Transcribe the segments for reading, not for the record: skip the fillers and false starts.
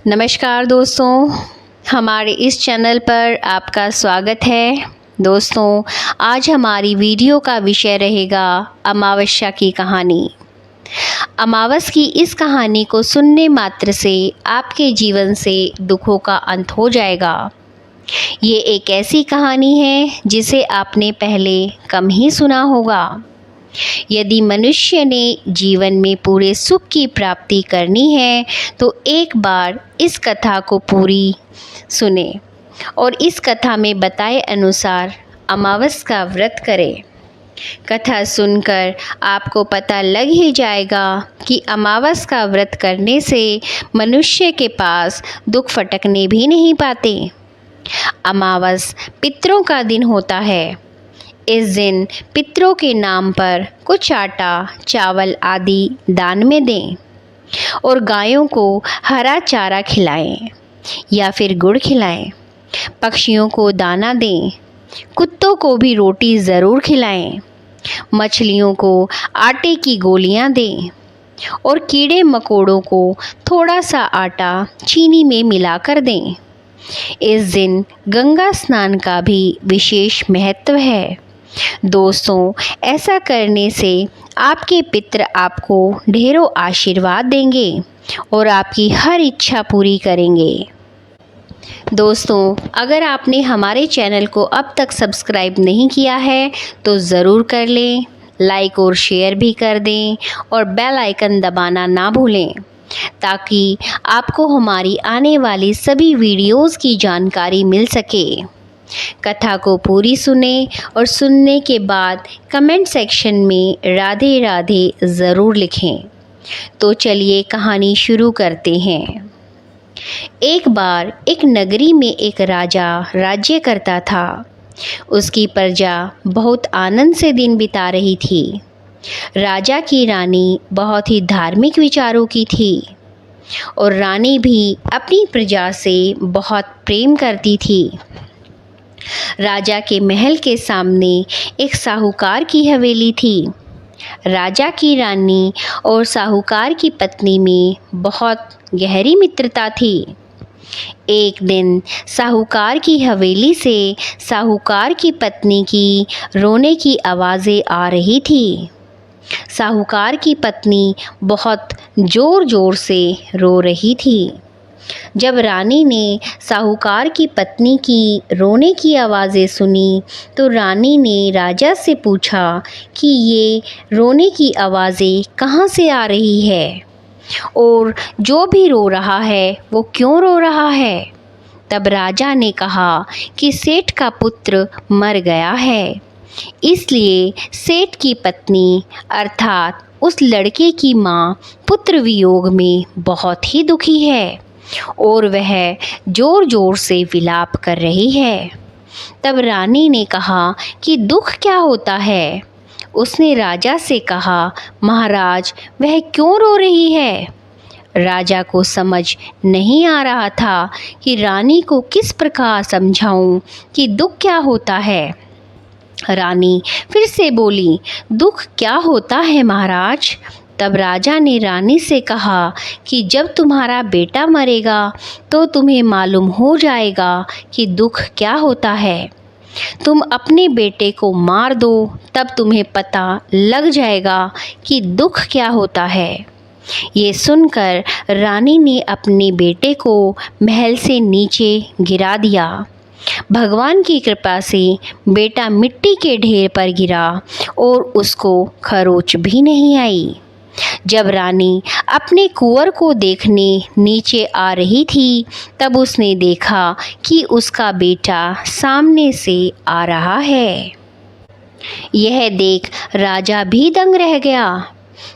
नमस्कार दोस्तों, हमारे इस चैनल पर आपका स्वागत है। दोस्तों, आज हमारी वीडियो का विषय रहेगा अमावस्या की कहानी। अमावस की इस कहानी को सुनने मात्र से आपके जीवन से दुखों का अंत हो जाएगा। ये एक ऐसी कहानी है जिसे आपने पहले कम ही सुना होगा। यदि मनुष्य ने जीवन में पूरे सुख की प्राप्ति करनी है तो एक बार इस कथा को पूरी सुने और इस कथा में बताए अनुसार अमावस का व्रत करें। कथा सुनकर आपको पता लग ही जाएगा कि अमावस का व्रत करने से मनुष्य के पास दुख फटकने भी नहीं पाते। अमावस पितरों का दिन होता है। इस दिन पितरों के नाम पर कुछ आटा, चावल आदि दान में दें और गायों को हरा चारा खिलाएं या फिर गुड़ खिलाएं। पक्षियों को दाना दें, कुत्तों को भी रोटी ज़रूर खिलाएं, मछलियों को आटे की गोलियां दें और कीड़े मकोड़ों को थोड़ा सा आटा चीनी में मिलाकर दें। इस दिन गंगा स्नान का भी विशेष महत्व है। दोस्तों, ऐसा करने से आपके पितर आपको ढेरों आशीर्वाद देंगे और आपकी हर इच्छा पूरी करेंगे। दोस्तों, अगर आपने हमारे चैनल को अब तक सब्सक्राइब नहीं किया है तो ज़रूर कर लें, लाइक और शेयर भी कर दें और बेल आइकन दबाना ना भूलें ताकि आपको हमारी आने वाली सभी वीडियोस की जानकारी मिल सके। कथा को पूरी सुने और सुनने के बाद कमेंट सेक्शन में राधे राधे ज़रूर लिखें। तो चलिए कहानी शुरू करते हैं। एक बार एक नगरी में एक राजा राज्य करता था। उसकी प्रजा बहुत आनंद से दिन बिता रही थी। राजा की रानी बहुत ही धार्मिक विचारों की थी और रानी भी अपनी प्रजा से बहुत प्रेम करती थी। राजा के महल के सामने एक साहूकार की हवेली थी। राजा की रानी और साहूकार की पत्नी में बहुत गहरी मित्रता थी। एक दिन साहूकार की हवेली से साहूकार की पत्नी की रोने की आवाज़ें आ रही थी। साहूकार की पत्नी बहुत ज़ोर ज़ोर से रो रही थी। जब रानी ने साहूकार की पत्नी की रोने की आवाज़ें सुनी तो रानी ने राजा से पूछा कि ये रोने की आवाज़ें कहाँ से आ रही है और जो भी रो रहा है वो क्यों रो रहा है। तब राजा ने कहा कि सेठ का पुत्र मर गया है, इसलिए सेठ की पत्नी अर्थात उस लड़के की माँ पुत्र वियोग में बहुत ही दुखी है और वह ज़ोर ज़ोर से विलाप कर रही है। तब रानी ने कहा कि दुख क्या होता है। उसने राजा से कहा, महाराज वह क्यों रो रही है। राजा को समझ नहीं आ रहा था कि रानी को किस प्रकार समझाऊं कि दुख क्या होता है। रानी फिर से बोली, दुख क्या होता है महाराज। तब राजा ने रानी से कहा कि जब तुम्हारा बेटा मरेगा तो तुम्हें मालूम हो जाएगा कि दुख क्या होता है। तुम अपने बेटे को मार दो, तब तुम्हें पता लग जाएगा कि दुख क्या होता है। ये सुनकर रानी ने अपने बेटे को महल से नीचे गिरा दिया। भगवान की कृपा से बेटा मिट्टी के ढेर पर गिरा और उसको खरोच भी नहीं आई। जब रानी अपने कुंवर को देखने नीचे आ रही थी तब उसने देखा कि उसका बेटा सामने से आ रहा है। यह देख राजा भी दंग रह गया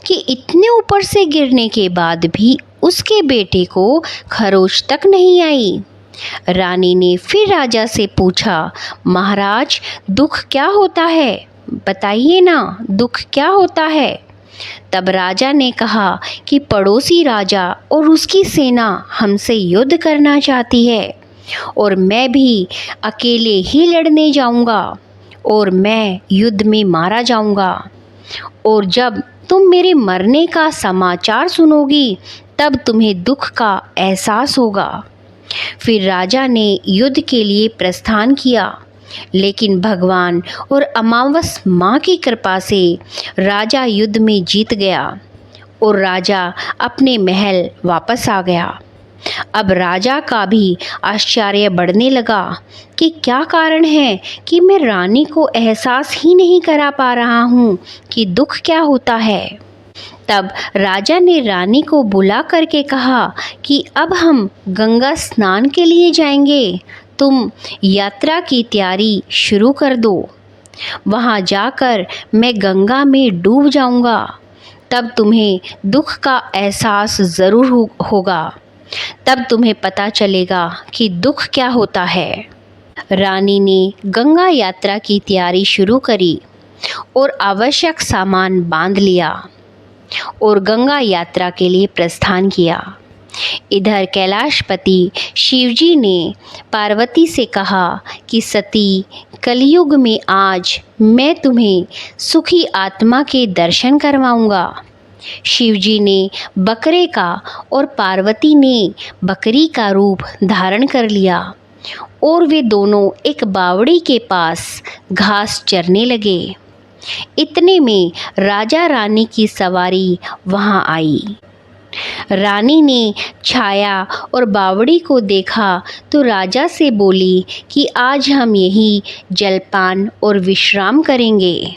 कि इतने ऊपर से गिरने के बाद भी उसके बेटे को खरोच तक नहीं आई। रानी ने फिर राजा से पूछा, महाराज दुख क्या होता है, बताइए ना, दुख क्या होता है। तब राजा ने कहा कि पड़ोसी राजा और उसकी सेना हमसे युद्ध करना चाहती है और मैं भी अकेले ही लड़ने जाऊंगा और मैं युद्ध में मारा जाऊंगा और जब तुम मेरे मरने का समाचार सुनोगी तब तुम्हें दुख का एहसास होगा। फिर राजा ने युद्ध के लिए प्रस्थान किया, लेकिन भगवान और अमावस माँ की कृपा से राजा युद्ध में जीत गया और राजा अपने महल वापस आ गया। अब राजा का भी आश्चर्य बढ़ने लगा कि क्या कारण है कि मैं रानी को एहसास ही नहीं करा पा रहा हूँ कि दुख क्या होता है। तब राजा ने रानी को बुला करके कहा कि अब हम गंगा स्नान के लिए जाएंगे, तुम यात्रा की तैयारी शुरू कर दो। वहाँ जाकर मैं गंगा में डूब जाऊंगा, तब तुम्हें दुख का एहसास ज़रूर होगा। तब तुम्हें पता चलेगा कि दुख क्या होता है। रानी ने गंगा यात्रा की तैयारी शुरू करी और आवश्यक सामान बांध लिया और गंगा यात्रा के लिए प्रस्थान किया। इधर कैलाशपति शिवजी ने पार्वती से कहा कि सती, कलयुग में आज मैं तुम्हें सुखी आत्मा के दर्शन करवाऊंगा। शिवजी ने बकरे का और पार्वती ने बकरी का रूप धारण कर लिया और वे दोनों एक बावड़ी के पास घास चरने लगे। इतने में राजा रानी की सवारी वहां आई। रानी ने छाया और बावड़ी को देखा तो राजा से बोली कि आज हम यहीं जलपान और विश्राम करेंगे।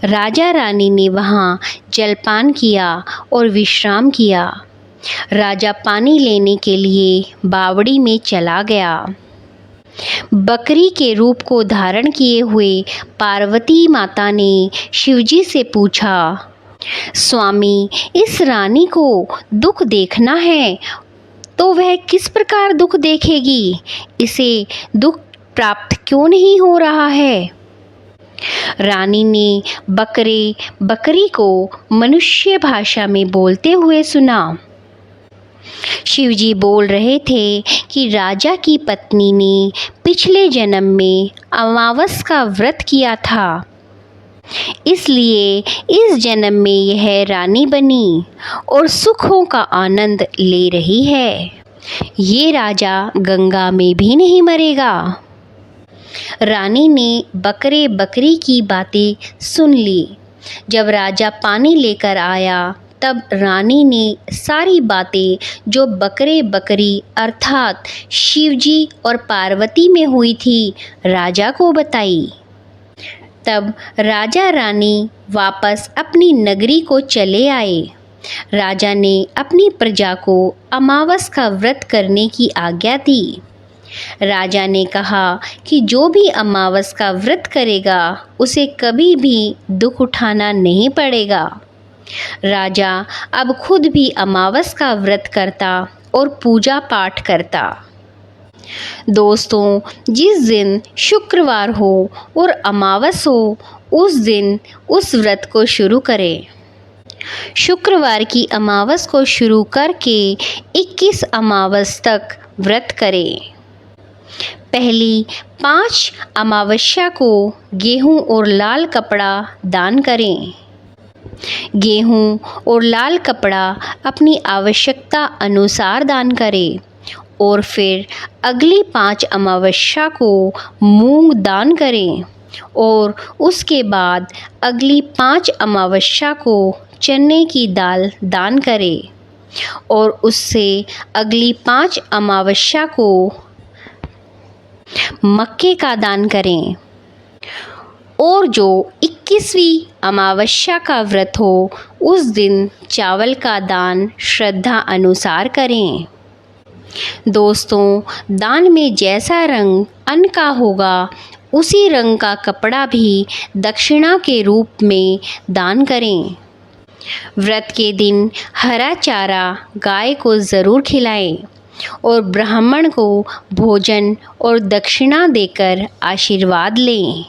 राजा रानी ने वहाँ जलपान किया और विश्राम किया। राजा पानी लेने के लिए बावड़ी में चला गया। बकरी के रूप को धारण किए हुए पार्वती माता ने शिवजी से पूछा, स्वामी, इस रानी को दुख देखना है तो वह किस प्रकार दुख देखेगी? इसे दुख प्राप्त क्यों नहीं हो रहा है? रानी ने बकरी को मनुष्य भाषा में बोलते हुए सुना। शिवजी बोल रहे थे कि राजा की पत्नी ने पिछले जन्म में अमावस का व्रत किया था, इसलिए इस जन्म में यह रानी बनी और सुखों का आनंद ले रही है। ये राजा गंगा में भी नहीं मरेगा। रानी ने बकरी की बातें सुन ली। जब राजा पानी लेकर आया तब रानी ने सारी बातें जो बकरी अर्थात शिवजी और पार्वती में हुई थी राजा को बताई। तब राजा रानी वापस अपनी नगरी को चले आए। राजा ने अपनी प्रजा को अमावस का व्रत करने की आज्ञा दी। राजा ने कहा कि जो भी अमावस का व्रत करेगा उसे कभी भी दुख उठाना नहीं पड़ेगा। राजा अब खुद भी अमावस का व्रत करता और पूजा पाठ करता। दोस्तों, जिस दिन शुक्रवार हो और अमावस हो उस दिन उस व्रत को शुरू करें। शुक्रवार की अमावस को शुरू करके 21 अमावस तक व्रत करें। पहली 5 अमावस्या को गेहूं और लाल कपड़ा दान करें। गेहूं और लाल कपड़ा अपनी आवश्यकता अनुसार दान करें और फिर अगली 5 अमावस्या को मूंग दान करें और उसके बाद अगली 5 अमावस्या को चने की दाल दान करें और उससे अगली 5 अमावस्या को मक्के का दान करें और जो 21वीं अमावस्या का व्रत हो उस दिन चावल का दान श्रद्धा अनुसार करें। दोस्तों, दान में जैसा रंग अन्न का होगा उसी रंग का कपड़ा भी दक्षिणा के रूप में दान करें। व्रत के दिन हरा चारा गाय को ज़रूर खिलाएं और ब्राह्मण को भोजन और दक्षिणा देकर आशीर्वाद लें।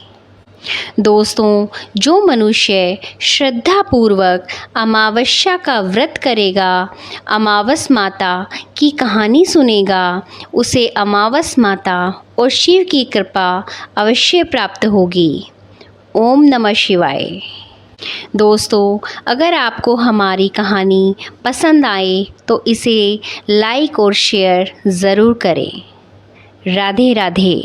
दोस्तों, जो मनुष्य श्रद्धापूर्वक अमावस्या का व्रत करेगा, अमावस माता की कहानी सुनेगा, उसे अमावस माता और शिव की कृपा अवश्य प्राप्त होगी। ओम नमः शिवाय। दोस्तों, अगर आपको हमारी कहानी पसंद आए तो इसे लाइक और शेयर ज़रूर करें। राधे राधे।